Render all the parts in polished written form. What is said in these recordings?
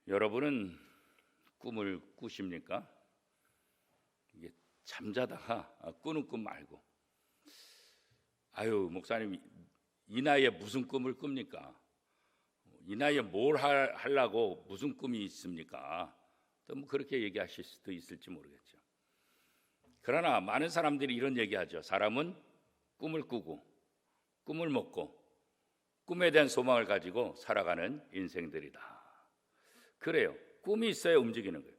여러분은 꿈을 꾸십니까? 이게 잠자다가 꾸는 꿈 말고, 아유 목사님 이 나이에 무슨 꿈을 꿉니까? 이 나이에 뭘 하려고 무슨 꿈이 있습니까? 또 뭐 그렇게 얘기하실 수도 있을지 모르겠죠. 그러나 많은 사람들이 이런 얘기하죠. 사람은 꿈을 꾸고 꿈을 먹고 꿈에 대한 소망을 가지고 살아가는 인생들이다. 그래요. 꿈이 있어야 움직이는 거예요.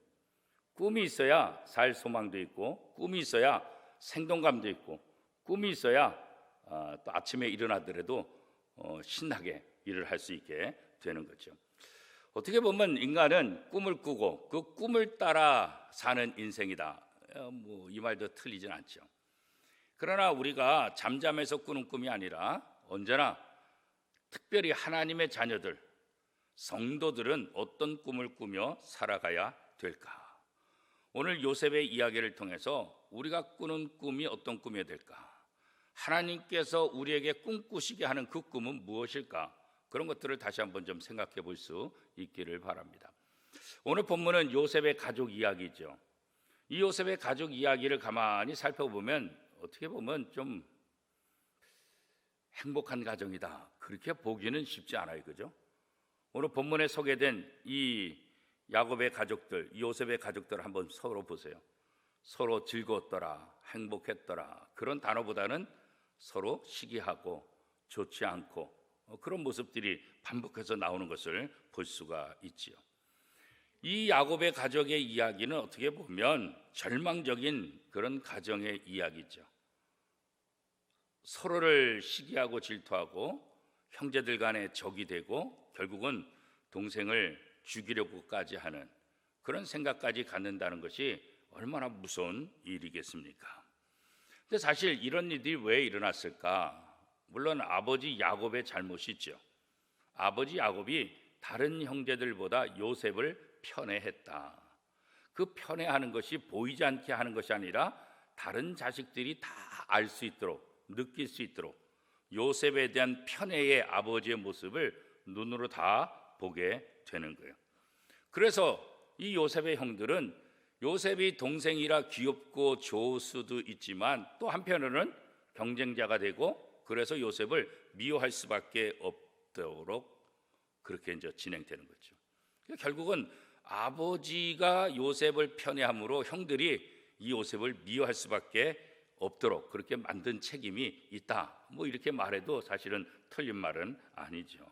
꿈이 있어야 살 소망도 있고, 꿈이 있어야 생동감도 있고, 꿈이 있어야 또 아침에 일어나더라도 신나게 일을 할 수 있게 되는 거죠. 어떻게 보면 인간은 꿈을 꾸고 그 꿈을 따라 사는 인생이다. 이 말도 틀리진 않죠. 그러나 우리가 잠잠해서 꾸는 꿈이 아니라 언제나 특별히 하나님의 자녀들, 성도들은 어떤 꿈을 꾸며 살아가야 될까? 오늘 요셉의 이야기를 통해서 우리가 꾸는 꿈이 어떤 꿈이 될까? 하나님께서 우리에게 꿈꾸시게 하는 그 꿈은 무엇일까? 그런 것들을 다시 한번 좀 생각해 볼 수 있기를 바랍니다. 오늘 본문은 요셉의 가족 이야기죠. 이 요셉의 가족 이야기를 가만히 살펴보면 어떻게 보면 좀 행복한 가정이다, 그렇게 보기는 쉽지 않아요. 그죠? 오늘 본문에 소개된 이 야곱의 가족들, 이 요셉의 가족들 한번 서로 보세요. 서로 즐거웠더라, 행복했더라, 그런 단어보다는 서로 시기하고 좋지 않고 그런 모습들이 반복해서 나오는 것을 볼 수가 있지요. 이 야곱의 가족의 이야기는 어떻게 보면 절망적인 그런 가정의 이야기죠. 서로를 시기하고 질투하고 형제들 간에 적이 되고 결국은 동생을 죽이려고까지 하는 그런 생각까지 갖는다는 것이 얼마나 무서운 일이겠습니까? 근데 사실 이런 일이 왜 일어났을까? 물론 아버지 야곱의 잘못이 있죠. 아버지 야곱이 다른 형제들보다 요셉을 편애했다. 그 편애하는 것이 보이지 않게 하는 것이 아니라 다른 자식들이 다 알 수 있도록, 느낄 수 있도록 요셉에 대한 편애의 아버지의 모습을 눈으로 다 보게 되는 거예요. 그래서 이 요셉의 형들은 요셉이 동생이라 귀엽고 좋을 수도 있지만 또 한편으로는 경쟁자가 되고 그래서 요셉을 미워할 수밖에 없도록 그렇게 이제 진행되는 거죠. 결국은 아버지가 요셉을 편애함으로 형들이 이 요셉을 미워할 수밖에 없도록 그렇게 만든 책임이 있다. 이렇게 말해도 사실은 틀린 말은 아니죠.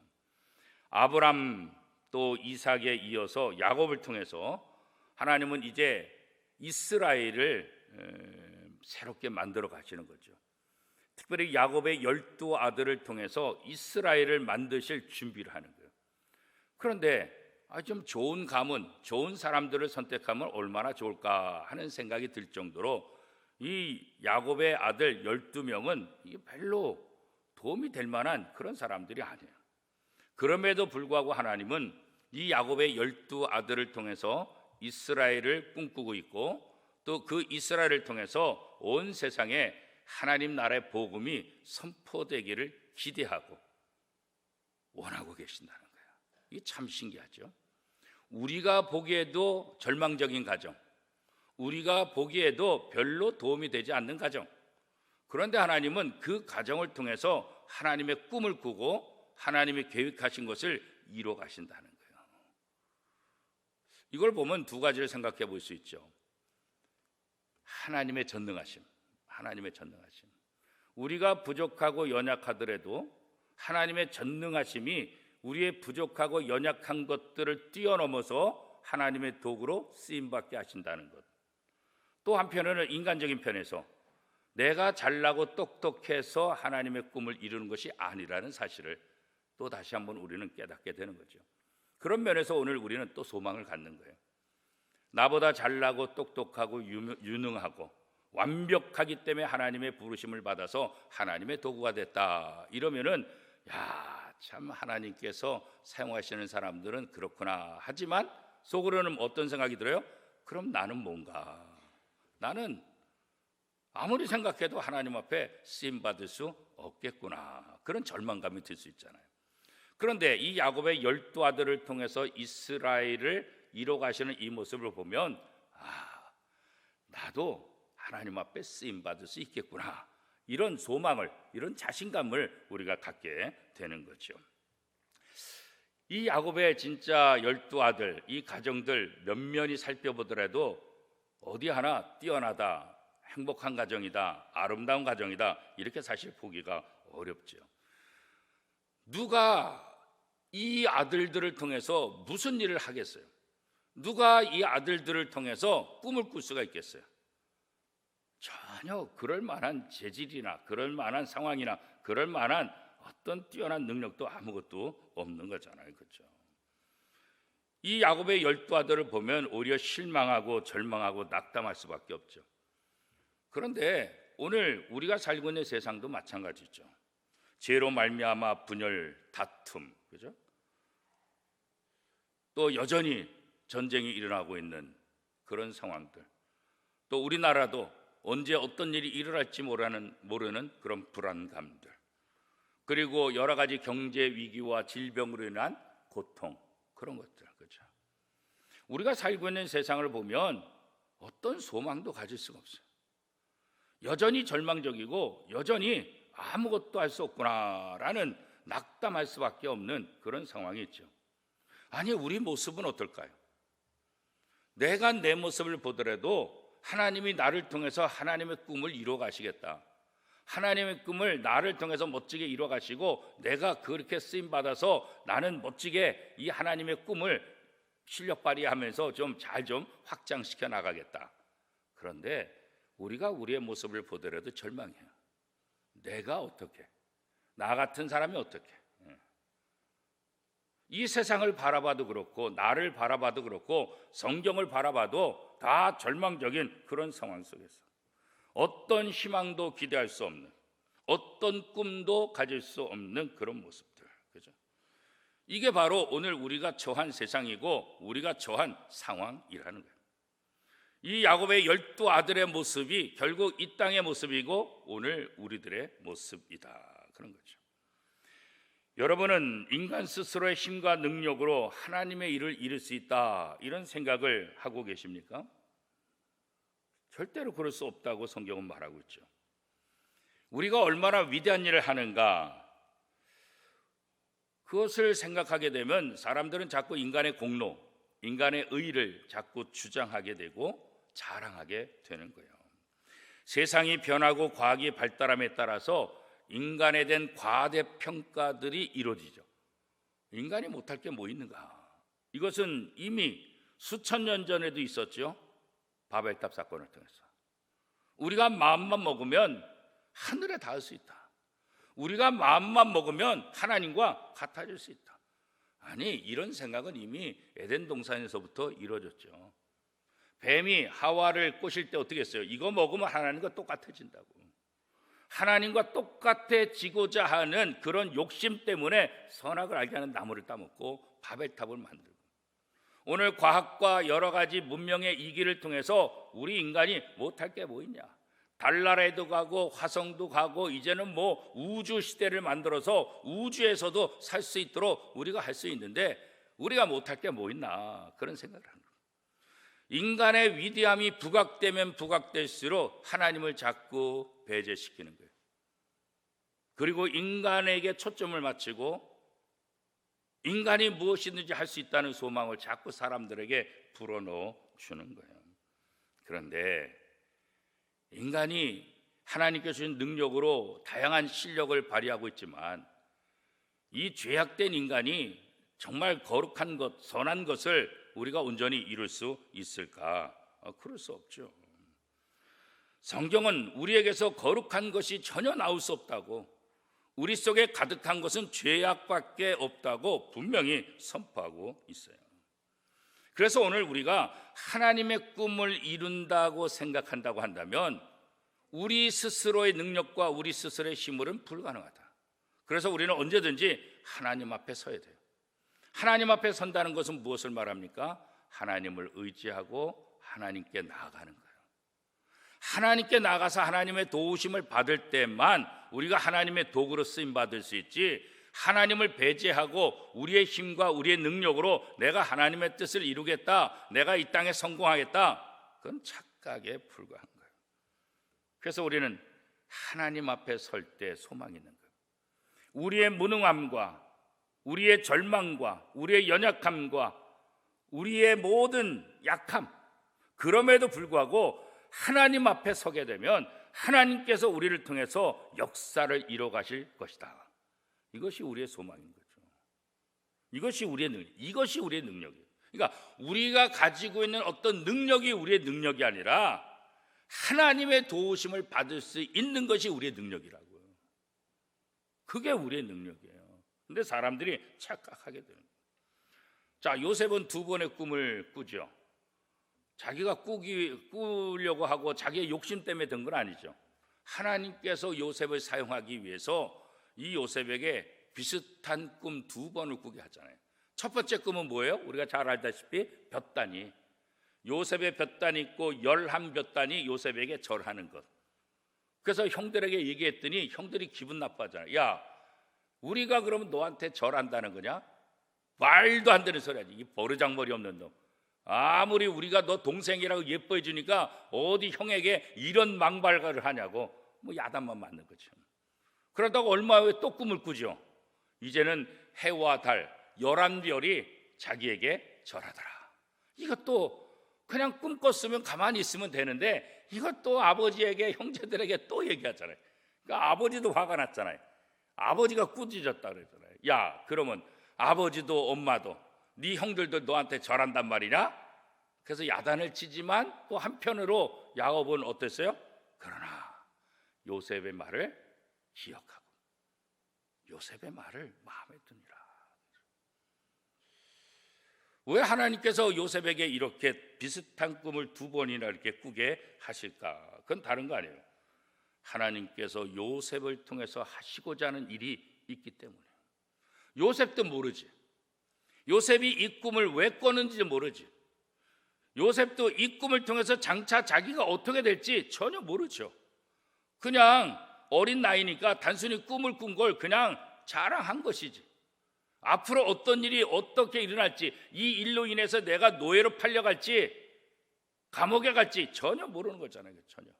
아브람 또 이삭에 이어서 야곱을 통해서 하나님은 이제 이스라엘을 새롭게 만들어 가시는 거죠. 특별히 야곱의 12 아들을 통해서 이스라엘을 만드실 준비를 하는 거예요. 그런데 좀 좋은 가문, 좋은 사람들을 선택하면 얼마나 좋을까 하는 생각이 들 정도로 이 야곱의 아들 12명은 이게 별로 도움이 될 만한 그런 사람들이 아니에요. 그럼에도 불구하고 하나님은 이 야곱의 12 아들을 통해서 이스라엘을 꿈꾸고 있고 또 그 이스라엘을 통해서 온 세상에 하나님 나라의 복음이 선포되기를 기대하고 원하고 계신다는 거예요. 이게 참 신기하죠. 우리가 보기에도 절망적인 가정, 우리가 보기에도 별로 도움이 되지 않는 가정, 그런데 하나님은 그 가정을 통해서 하나님의 꿈을 꾸고 하나님이 계획하신 것을 이루어 가신다는 거예요. 이걸 보면 두 가지를 생각해 볼 수 있죠. 하나님의 전능하심, 하나님의 전능하심. 우리가 부족하고 연약하더라도 하나님의 전능하심이 우리의 부족하고 연약한 것들을 뛰어넘어서 하나님의 도구로 쓰임받게 하신다는 것. 또 한편으로는 인간적인 편에서 내가 잘나고 똑똑해서 하나님의 꿈을 이루는 것이 아니라는 사실을 또 다시 한번 우리는 깨닫게 되는 거죠. 그런 면에서 오늘 우리는 또 소망을 갖는 거예요. 나보다 잘나고 똑똑하고 유능하고 완벽하기 때문에 하나님의 부르심을 받아서 하나님의 도구가 됐다. 이러면은 참 하나님께서 사용하시는 사람들은 그렇구나. 하지만 속으로는 어떤 생각이 들어요? 그럼 나는 뭔가? 나는 아무리 생각해도 하나님 앞에 쓰임 받을 수 없겠구나. 그런 절망감이 들 수 있잖아요. 그런데 이 야곱의 12아들을 통해서 이스라엘을 이뤄가시는 이 모습을 보면 나도 하나님 앞에 쓰임받을 수 있겠구나, 이런 소망을, 이런 자신감을 우리가 갖게 되는 거죠. 이 야곱의 진짜 12아들, 이 가정들 면면히 살펴보더라도 어디 하나 뛰어나다, 행복한 가정이다, 아름다운 가정이다, 이렇게 사실 보기가 어렵죠. 누가 이 아들들을 통해서 무슨 일을 하겠어요? 누가 이 아들들을 통해서 꿈을 꿀 수가 있겠어요? 전혀 그럴 만한 재질이나 그럴 만한 상황이나 그럴 만한 어떤 뛰어난 능력도 아무것도 없는 거잖아요. 그렇죠? 이 야곱의 12아들을 보면 오히려 실망하고 절망하고 낙담할 수밖에 없죠. 그런데 오늘 우리가 살고 있는 세상도 마찬가지죠. 죄로 말미암아 분열, 다툼, 그죠? 또 여전히 전쟁이 일어나고 있는 그런 상황들, 또 우리나라도 언제 어떤 일이 일어날지 모르는 그런 불안감들, 그리고 여러 가지 경제 위기와 질병으로 인한 고통, 그런 것들, 그렇죠? 우리가 살고 있는 세상을 보면 어떤 소망도 가질 수가 없어요. 여전히 절망적이고 여전히 아무것도 할 수 없구나라는 낙담할 수밖에 없는 그런 상황이 있죠. 아니, 우리 모습은 어떨까요? 내가 내 모습을 보더라도 하나님이 나를 통해서 하나님의 꿈을 이루어 가시겠다, 하나님의 꿈을 나를 통해서 멋지게 이루어 가시고 내가 그렇게 쓰임 받아서 나는 멋지게 이 하나님의 꿈을 실력 발휘하면서 좀 확장시켜 나가겠다. 그런데 우리가 우리의 모습을 보더라도 절망해요. 내가 어떻게, 나 같은 사람이 어떻게, 이 세상을 바라봐도 그렇고 나를 바라봐도 그렇고 성경을 바라봐도 다 절망적인 그런 상황 속에서 어떤 희망도 기대할 수 없는, 어떤 꿈도 가질 수 없는 그런 모습들, 그죠? 이게 바로 오늘 우리가 처한 세상이고 우리가 처한 상황이라는 거예요. 이 야곱의 12아들의 모습이 결국 이 땅의 모습이고 오늘 우리들의 모습이다, 그런 거죠. 여러분은 인간 스스로의 힘과 능력으로 하나님의 일을 이룰 수 있다, 이런 생각을 하고 계십니까? 절대로 그럴 수 없다고 성경은 말하고 있죠. 우리가 얼마나 위대한 일을 하는가, 그것을 생각하게 되면 사람들은 자꾸 인간의 공로, 인간의 의의를 자꾸 주장하게 되고 자랑하게 되는 거예요. 세상이 변하고 과학이 발달함에 따라서 인간에 대한 과대평가들이 이루어지죠. 인간이 못할 게 뭐 있는가? 이것은 이미 수천 년 전에도 있었죠. 바벨탑 사건을 통해서. 우리가 마음만 먹으면 하늘에 닿을 수 있다. 우리가 마음만 먹으면 하나님과 같아질 수 있다. 아니, 이런 생각은 이미 에덴 동산에서부터 이루어졌죠. 뱀이 하와를 꼬실 때 어떻게 했어요? 이거 먹으면 하나님과 똑같아진다고. 하나님과 똑같아지고자 하는 그런 욕심 때문에 선악을 알게 하는 나무를 따먹고 바벨탑을 만들고, 오늘 과학과 여러 가지 문명의 이기를 통해서 우리 인간이 못할 게 뭐 있냐? 달나라에도 가고 화성도 가고 이제는 뭐 우주 시대를 만들어서 우주에서도 살 수 있도록 우리가 할 수 있는데 우리가 못할 게 뭐 있나, 그런 생각을 하는 거예요. 인간의 위대함이 부각되면 부각될수록 하나님을 자꾸 배제시키는 거예요. 그리고 인간에게 초점을 맞추고 인간이 무엇이든지 할 수 있다는 소망을 자꾸 사람들에게 불어넣어 주는 거예요. 그런데 인간이 하나님께서 주신 능력으로 다양한 실력을 발휘하고 있지만 이 죄악된 인간이 정말 거룩한 것, 선한 것을 우리가 온전히 이룰 수 있을까? 그럴 수 없죠. 성경은 우리에게서 거룩한 것이 전혀 나올 수 없다고, 우리 속에 가득한 것은 죄악밖에 없다고 분명히 선포하고 있어요. 그래서 오늘 우리가 하나님의 꿈을 이룬다고 생각한다고 한다면 우리 스스로의 능력과 우리 스스로의 힘으로는 불가능하다. 그래서 우리는 언제든지 하나님 앞에 서야 돼요. 하나님 앞에 선다는 것은 무엇을 말합니까? 하나님을 의지하고 하나님께 나아가는 거예요. 하나님께 나가서 하나님의 도우심을 받을 때만 우리가 하나님의 도구로 쓰임 받을 수 있지, 하나님을 배제하고 우리의 힘과 우리의 능력으로 내가 하나님의 뜻을 이루겠다, 내가 이 땅에 성공하겠다, 그건 착각에 불과한 거예요. 그래서 우리는 하나님 앞에 설 때 소망이 있는 거예요. 우리의 무능함과 우리의 절망과 우리의 연약함과 우리의 모든 약함, 그럼에도 불구하고 하나님 앞에 서게 되면 하나님께서 우리를 통해서 역사를 이뤄 가실 것이다. 이것이 우리의 소망인 거죠. 이것이 우리의 능력, 이것이 우리의 능력이에요. 그러니까 우리가 가지고 있는 어떤 능력이 우리의 능력이 아니라 하나님의 도우심을 받을 수 있는 것이 우리의 능력이라고요. 그게 우리의 능력이에요. 근데 사람들이 착각하게 되는 거예요. 자, 요셉은 두 번의 꿈을 꾸죠. 자기가 꾸려고 하고 자기의 욕심 때문에 된 건 아니죠. 하나님께서 요셉을 사용하기 위해서 이 요셉에게 비슷한 꿈 두 번을 꾸게 하잖아요. 첫 번째 꿈은 뭐예요? 우리가 잘 알다시피 볕단이, 요셉의 볕단이 있고 11볕단이 요셉에게 절하는 것. 그래서 형들에게 얘기했더니 형들이 기분 나빠하잖아요. 야, 우리가 그러면 너한테 절한다는 거냐? 말도 안 되는 소리 하지. 이 버르장머리 없는 놈. 아무리 우리가 너 동생이라고 예뻐해 주니까 어디 형에게 이런 망발가를 하냐고, 뭐 야단만 맞는 거죠. 그러다가 얼마 후에 또 꿈을 꾸죠. 이제는 해와 달 11별이 자기에게 절하더라. 이것도 그냥 꿈 꿨으면 가만히 있으면 되는데 이것도 아버지에게, 형제들에게 또 얘기하잖아요. 그러니까 아버지도 화가 났잖아요. 아버지가 꾸짖었다 그랬잖아요. 야, 그러면 아버지도 엄마도 네 형들도 너한테 절한단 말이냐? 그래서 야단을 치지만 또 한편으로 야곱은 어땠어요? 그러나 요셉의 말을 기억하고 요셉의 말을 마음에 드니라. 왜 하나님께서 요셉에게 이렇게 비슷한 꿈을 두 번이나 이렇게 꾸게 하실까? 그건 다른 거 아니에요. 하나님께서 요셉을 통해서 하시고자 하는 일이 있기 때문에. 요셉도 모르지. 요셉이 이 꿈을 왜 꿨는지 모르지. 요셉도 이 꿈을 통해서 장차 자기가 어떻게 될지 전혀 모르죠. 그냥 어린 나이니까 단순히 꿈을 꾼 걸 그냥 자랑한 것이지. 앞으로 어떤 일이 어떻게 일어날지, 이 일로 인해서 내가 노예로 팔려갈지 감옥에 갈지 전혀 모르는 거잖아요. 전혀.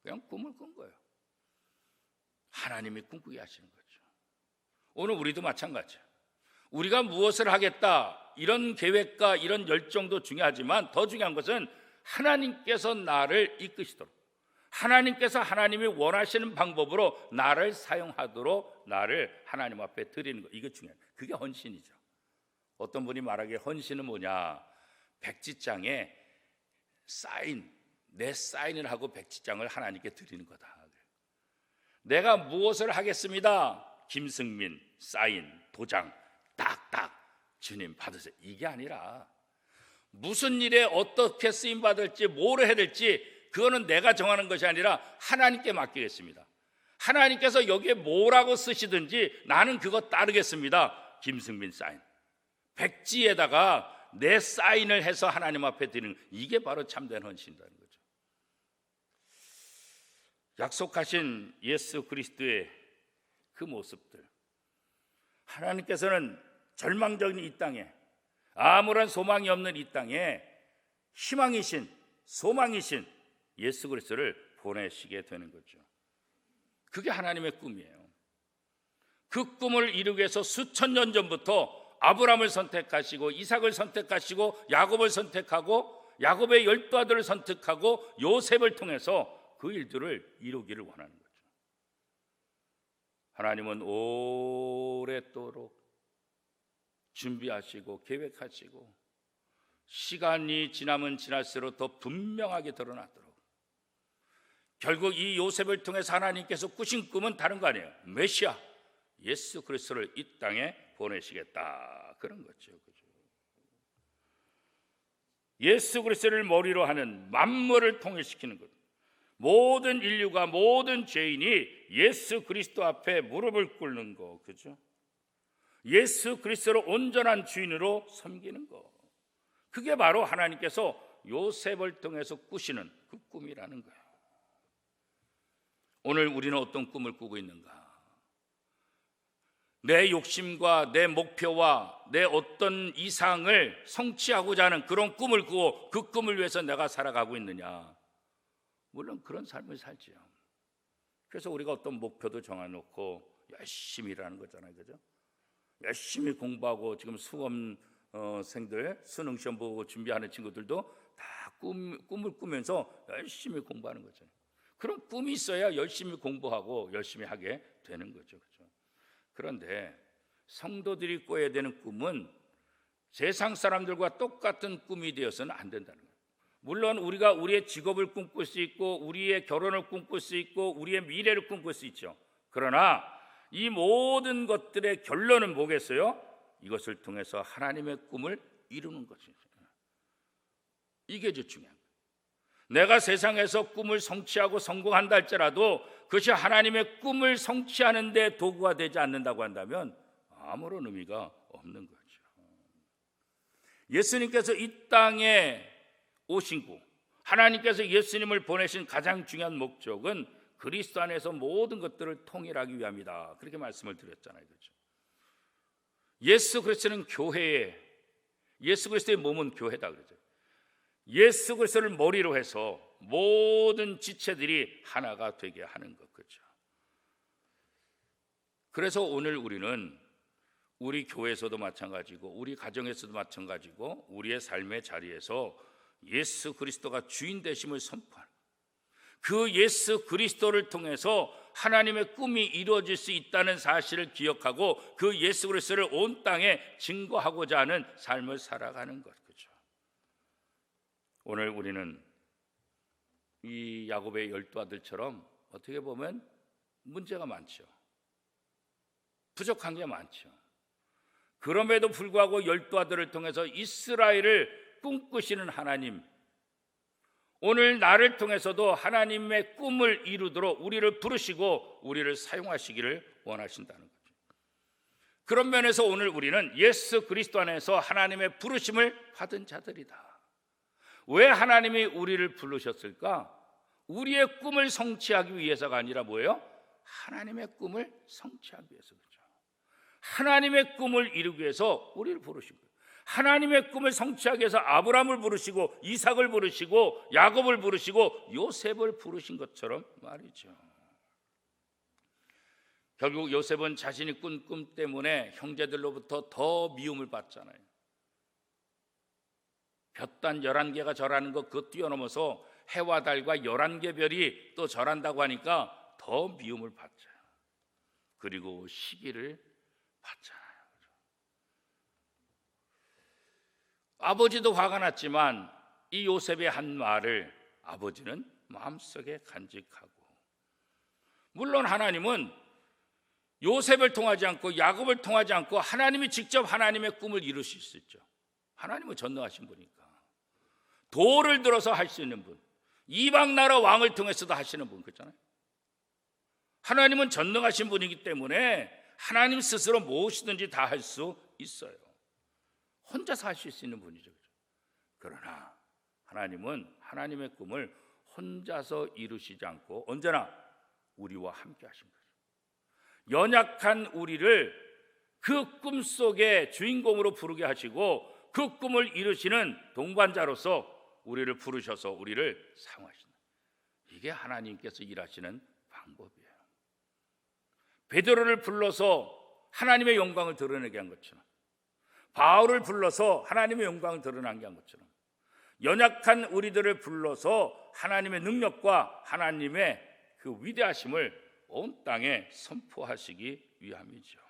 그냥 꿈을 꾼 거예요. 하나님이 꿈꾸게 하시는 거죠. 오늘 우리도 마찬가지예요. 우리가 무엇을 하겠다, 이런 계획과 이런 열정도 중요하지만 더 중요한 것은 하나님께서 나를 이끄시도록, 하나님께서 하나님이 원하시는 방법으로 나를 사용하도록 나를 하나님 앞에 드리는 것, 이게 중요해요. 그게 헌신이죠. 어떤 분이 말하기에 헌신은 뭐냐, 백지장에 내 사인을 하고 백지장을 하나님께 드리는 거다. 내가 무엇을 하겠습니다, 김승민 사인 도장 딱딱 주님 받으세요, 이게 아니라 무슨 일에 어떻게 쓰임 받을지 뭘 해야 될지 그거는 내가 정하는 것이 아니라 하나님께 맡기겠습니다. 하나님께서 여기에 뭐라고 쓰시든지 나는 그거 따르겠습니다. 김승민 사인, 백지에다가 내 사인을 해서 하나님 앞에 드리는, 이게 바로 참된 헌신이라는 거죠. 약속하신 예수 그리스도의 그 모습들, 하나님께서는 절망적인 이 땅에, 아무런 소망이 없는 이 땅에 희망이신, 소망이신 예수 그리스도를 보내시게 되는 거죠. 그게 하나님의 꿈이에요. 그 꿈을 이루기 위해서 수천 년 전부터 아브라함을 선택하시고 이삭을 선택하시고 야곱을 선택하고 야곱의 12 아들을 선택하고 요셉을 통해서 그 일들을 이루기를 원하는 거죠. 하나님은 오랫도록 준비하시고 계획하시고 시간이 지나면 지날수록 더 분명하게 드러나도록, 결국 이 요셉을 통해서 하나님께서 꾸신 꿈은 다른 거 아니에요. 메시아 예수 그리스도를 이 땅에 보내시겠다, 그런 거죠. 예수 그리스도를 머리로 하는 만물을 통일시키는 것, 모든 인류가, 모든 죄인이 예수 그리스도 앞에 무릎을 꿇는 거, 그죠? 예수 그리스도를 온전한 주인으로 섬기는 거, 그게 바로 하나님께서 요셉을 통해서 꾸시는 그 꿈이라는 거예요. 오늘 우리는 어떤 꿈을 꾸고 있는가? 내 욕심과 내 목표와 내 어떤 이상을 성취하고자 하는 그런 꿈을 꾸고 그 꿈을 위해서 내가 살아가고 있느냐? 물론 그런 삶을 살지요. 그래서 우리가 어떤 목표도 정해놓고 열심히 일하는 거잖아요, 그죠? 열심히 공부하고 지금 수험생들 수능 시험 보고 준비하는 친구들도 다 꿈을 꾸면서 열심히 공부하는 거죠. 그런 꿈이 있어야 열심히 공부하고 열심히 하게 되는 거죠, 그죠? 그런데 성도들이 꿔야 되는 꿈은 세상 사람들과 똑같은 꿈이 되어서는 안 된다는 거예요. 물론 우리가 우리의 직업을 꿈꿀 수 있고 우리의 결혼을 꿈꿀 수 있고 우리의 미래를 꿈꿀 수 있죠. 그러나 이 모든 것들의 결론은 뭐겠어요? 이것을 통해서 하나님의 꿈을 이루는 것이죠. 이게 더 중요한 거예요. 내가 세상에서 꿈을 성취하고 성공한다 할지라도 그것이 하나님의 꿈을 성취하는 데 도구가 되지 않는다고 한다면 아무런 의미가 없는 거죠. 예수님께서 이 땅에 오시고 하나님께서 예수님을 보내신 가장 중요한 목적은 그리스도 안에서 모든 것들을 통일하기 위함이다. 그렇게 말씀을 드렸잖아요, 그렇죠? 예수 그리스도는 교회에, 예수 그리스도의 몸은 교회다 그러죠. 예수 그리스도를 머리로 해서 모든 지체들이 하나가 되게 하는 것, 그렇죠? 그래서 오늘 우리는 우리 교회에서도 마찬가지고 우리 가정에서도 마찬가지고 우리의 삶의 자리에서 예수 그리스도가 주인 되심을 선포하는, 그 예수 그리스도를 통해서 하나님의 꿈이 이루어질 수 있다는 사실을 기억하고 그 예수 그리스도를 온 땅에 증거하고자 하는 삶을 살아가는 것, 그렇죠? 오늘 우리는 이 야곱의 12아들처럼 어떻게 보면 문제가 많죠. 부족한 게 많죠. 그럼에도 불구하고 12아들을 통해서 이스라엘을 꿈꾸시는 하나님, 오늘 나를 통해서도 하나님의 꿈을 이루도록 우리를 부르시고 우리를 사용하시기를 원하신다는 거죠. 그런 면에서 오늘 우리는 예수 그리스도 안에서 하나님의 부르심을 받은 자들이다. 왜 하나님이 우리를 부르셨을까? 우리의 꿈을 성취하기 위해서가 아니라 뭐예요? 하나님의 꿈을 성취하기 위해서. 그렇죠? 하나님의 꿈을 이루기 위해서 우리를 부르신 거예요. 하나님의 꿈을 성취하기 위해서 아브라함을 부르시고 이삭을 부르시고 야곱을 부르시고 요셉을 부르신 것처럼 말이죠. 결국 요셉은 자신이 꾼 꿈 때문에 형제들로부터 더 미움을 받잖아요. 볕단 11개가 절하는 것 그거 뛰어넘어서 해와 달과 11개 별이 또 절한다고 하니까 더 미움을 받죠. 그리고 시기를 받잖아요. 아버지도 화가 났지만 이 요셉의 한 말을 아버지는 마음속에 간직하고, 물론 하나님은 요셉을 통하지 않고 야곱을 통하지 않고 하나님이 직접 하나님의 꿈을 이루실 수 있죠. 하나님은 전능하신 분이니까. 돌을 들어서 할 수 있는 분, 이방 나라 왕을 통해서도 하시는 분, 그렇잖아요. 하나님은 전능하신 분이기 때문에 하나님 스스로 무엇이든지 다 할 수 있어요. 혼자서 할 수 있는 분이죠. 그러나 하나님은 하나님의 꿈을 혼자서 이루시지 않고 언제나 우리와 함께 하신 거죠. 연약한 우리를 그 꿈 속의 주인공으로 부르게 하시고 그 꿈을 이루시는 동반자로서 우리를 부르셔서 우리를 사용하신다. 이게 하나님께서 일하시는 방법이에요. 베드로를 불러서 하나님의 영광을 드러내게 한 것처럼, 바울을 불러서 하나님의 영광을 드러나게 한 것처럼, 연약한 우리들을 불러서 하나님의 능력과 하나님의 그 위대하심을 온 땅에 선포하시기 위함이죠.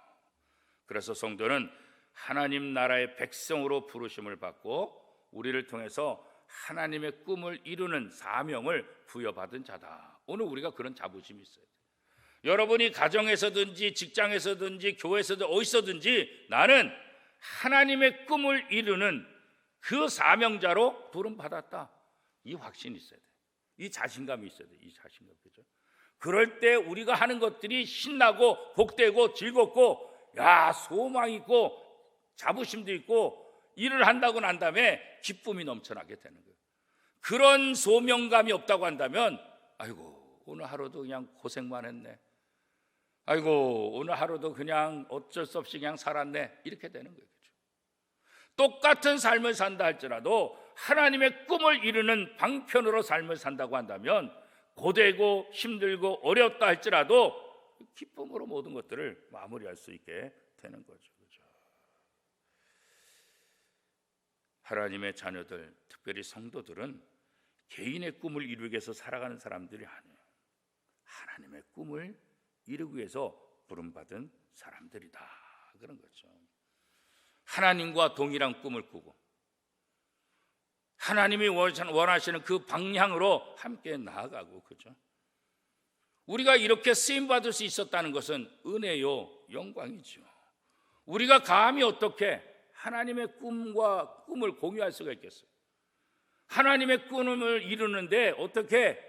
그래서 성도는 하나님 나라의 백성으로 부르심을 받고 우리를 통해서 하나님의 꿈을 이루는 사명을 부여받은 자다. 오늘 우리가 그런 자부심이 있어요. 여러분이 가정에서든지 직장에서든지 교회에서든 어디서든지 나는 하나님의 꿈을 이루는 그 사명자로 부름받았다. 이 확신이 있어야 돼. 이 자신감이 있어야 돼. 이 자신감, 그죠? 그럴 때 우리가 하는 것들이 신나고 복되고 즐겁고, 야, 소망 있고 자부심도 있고, 일을 한다고 난 다음에 기쁨이 넘쳐나게 되는 거예요. 그런 소명감이 없다고 한다면, 아이고 오늘 하루도 그냥 고생만 했네, 아이고 오늘 하루도 그냥 어쩔 수 없이 그냥 살았네, 이렇게 되는 거예요. 그렇죠? 똑같은 삶을 산다 할지라도 하나님의 꿈을 이루는 방편으로 삶을 산다고 한다면 고되고 힘들고 어렵다 할지라도 기쁨으로 모든 것들을 마무리할 수 있게 되는 거죠. 그렇죠? 하나님의 자녀들, 특별히 성도들은 개인의 꿈을 이루기 위해서 살아가는 사람들이 아니에요. 하나님의 꿈을 이루기 위해서 부름받은 사람들이다, 그런 거죠. 하나님과 동일한 꿈을 꾸고 하나님이 원하시는 그 방향으로 함께 나아가고, 그죠? 우리가 이렇게 쓰임받을 수 있었다는 것은 은혜요, 영광이죠. 우리가 감히 어떻게 하나님의 꿈을 공유할 수가 있겠어요? 하나님의 꿈을 이루는데 어떻게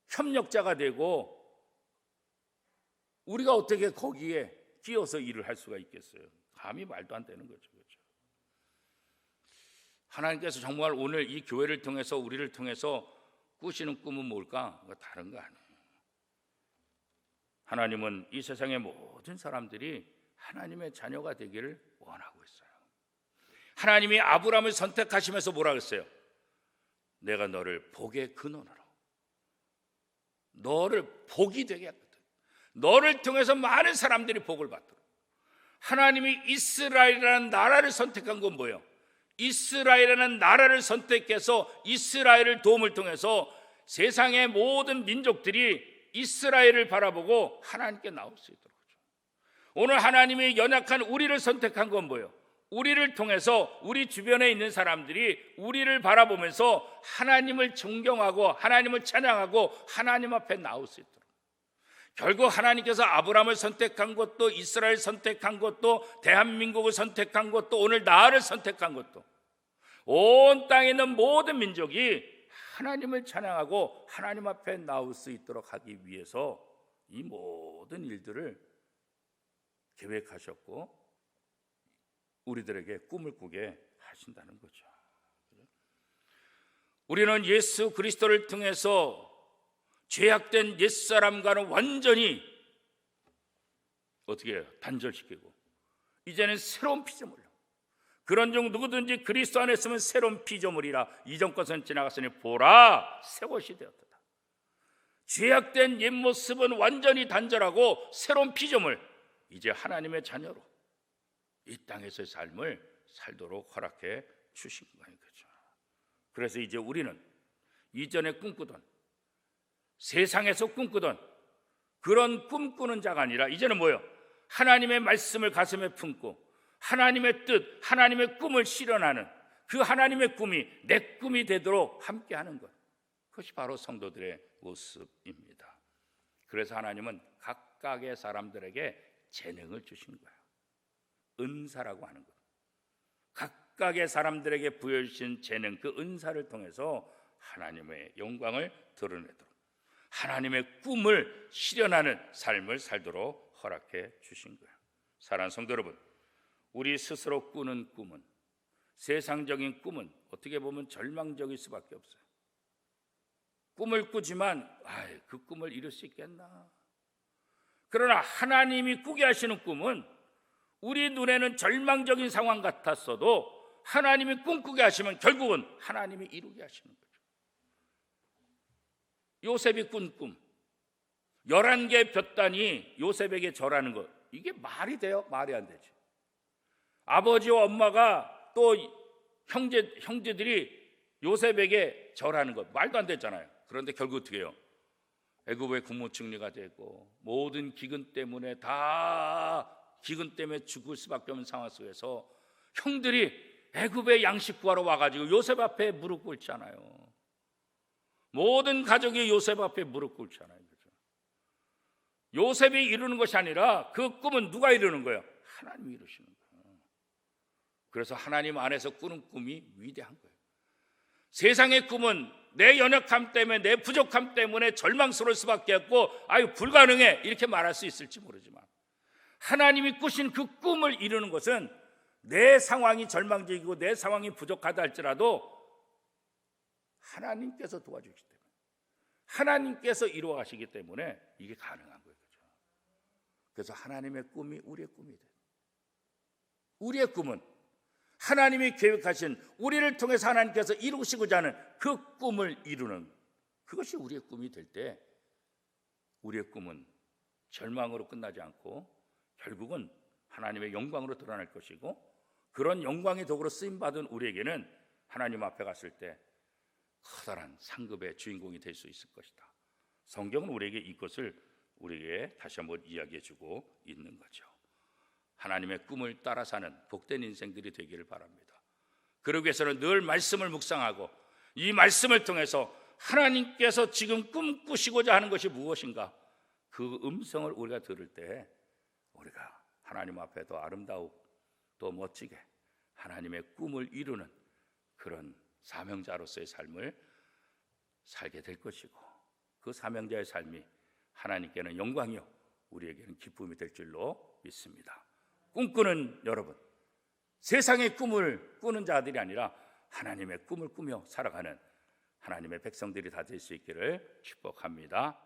협력자가 되고 우리가 어떻게 거기에 끼어서 일을 할 수가 있겠어요? 감히 말도 안 되는 거죠. 그렇죠? 하나님께서 정말 오늘 이 교회를 통해서, 우리를 통해서 꾸시는 꿈은 뭘까? 다른 거 아니에요. 하나님은 이 세상의 모든 사람들이 하나님의 자녀가 되기를 원하고 있어요. 하나님이 아브라함을 선택하시면서 뭐라 그랬어요? 내가 너를 복의 근원으로, 너를 복이 되게 하거든. 너를 통해서 많은 사람들이 복을 받도록. 하나님이 이스라엘이라는 나라를 선택한 건 뭐예요? 이스라엘이라는 나라를 선택해서 이스라엘을 도움을 통해서 세상의 모든 민족들이 이스라엘을 바라보고 하나님께 나올 수 있도록. 오늘 하나님이 연약한 우리를 선택한 건 뭐예요? 우리를 통해서 우리 주변에 있는 사람들이 우리를 바라보면서 하나님을 존경하고 하나님을 찬양하고 하나님 앞에 나올 수 있도록. 결국 하나님께서 아브라함을 선택한 것도, 이스라엘 선택한 것도, 대한민국을 선택한 것도, 오늘 나를 선택한 것도, 온 땅에 있는 모든 민족이 하나님을 찬양하고 하나님 앞에 나올 수 있도록 하기 위해서 이 모든 일들을 계획하셨고 우리들에게 꿈을 꾸게 하신다는 거죠. 우리는 예수 그리스도를 통해서 죄악된 옛사람과는 완전히 어떻게 해요? 단절시키고 이제는 새로운 피조물로, 그런 중 누구든지 그리스도 안에 있으면 새로운 피조물이라, 이전 것은 지나갔으니 보라 새 것이 되었다. 죄악된 옛 모습은 완전히 단절하고 새로운 피조물, 이제 하나님의 자녀로 이 땅에서의 삶을 살도록 허락해 주신 거예요. 그렇죠? 그래서 이제 우리는 이전에 꿈꾸던, 세상에서 꿈꾸던 그런 꿈꾸는 자가 아니라 이제는 뭐예요? 하나님의 말씀을 가슴에 품고 하나님의 뜻, 하나님의 꿈을 실현하는 그 하나님의 꿈이 내 꿈이 되도록 함께하는 것, 그것이 바로 성도들의 모습입니다. 그래서 하나님은 각각의 사람들에게 재능을 주신 거예요. 은사라고 하는 것, 각각의 사람들에게 부여주신 재능, 그 은사를 통해서 하나님의 영광을 드러내도록, 하나님의 꿈을 실현하는 삶을 살도록 허락해 주신 거예요. 사랑하는 성도 여러분, 우리 스스로 꾸는 꿈은, 세상적인 꿈은 어떻게 보면 절망적일 수밖에 없어요. 꿈을 꾸지만 그 꿈을 이룰 수 있겠나? 그러나 하나님이 꾸게 하시는 꿈은 우리 눈에는 절망적인 상황 같았어도 하나님이 꿈꾸게 하시면 결국은 하나님이 이루게 하시는 거죠. 요셉이 꾼 꿈, 11개의 볕단이 요셉에게 절하는 것, 이게 말이 돼요? 말이 안 되지. 아버지와 엄마가 또 형제들이 요셉에게 절하는 것, 말도 안 됐잖아요. 그런데 결국 어떻게 해요? 애굽의 국무총리가 되고 모든 기근 때문에 죽을 수밖에 없는 상황 속에서 형들이 애굽의 양식 구하러 와가지고 요셉 앞에 무릎 꿇잖아요. 모든 가족이 요셉 앞에 무릎 꿇잖아요. 그렇죠? 요셉이 이루는 것이 아니라 그 꿈은 누가 이루는 거예요? 하나님이 이루시는 거예요. 그래서 하나님 안에서 꾸는 꿈이 위대한 거예요. 세상의 꿈은 내 연약함 때문에, 내 부족함 때문에 절망스러울 수밖에 없고 불가능해 이렇게 말할 수 있을지 모르지만, 하나님이 꾸신 그 꿈을 이루는 것은 내 상황이 절망적이고 내 상황이 부족하다 할지라도 하나님께서 도와주시기 때문에, 하나님께서 이루어 가시기 때문에 이게 가능한 거예요. 그렇죠? 그래서 하나님의 꿈이 우리의 꿈이 돼요. 우리의 꿈은 하나님이 계획하신 우리를 통해서 하나님께서 이루시고자 하는 그 꿈을 이루는, 그것이 우리의 꿈이 될 때 우리의 꿈은 절망으로 끝나지 않고 결국은 하나님의 영광으로 드러날 것이고, 그런 영광의 도구로 쓰임받은 우리에게는 하나님 앞에 갔을 때 커다란 상급의 주인공이 될 수 있을 것이다. 성경은 우리에게 이것을 우리에게 다시 한번 이야기해 주고 있는 거죠. 하나님의 꿈을 따라 사는 복된 인생들이 되기를 바랍니다. 그러기 위해서는 늘 말씀을 묵상하고 이 말씀을 통해서 하나님께서 지금 꿈꾸시고자 하는 것이 무엇인가, 그 음성을 우리가 들을 때 우리가 하나님 앞에 더 아름다우고 더 멋지게 하나님의 꿈을 이루는 그런 사명자로서의 삶을 살게 될 것이고, 그 사명자의 삶이 하나님께는 영광이요 우리에게는 기쁨이 될 줄로 믿습니다. 꿈꾸는 여러분, 세상의 꿈을 꾸는 자들이 아니라 하나님의 꿈을 꾸며 살아가는 하나님의 백성들이 다 될 수 있기를 축복합니다.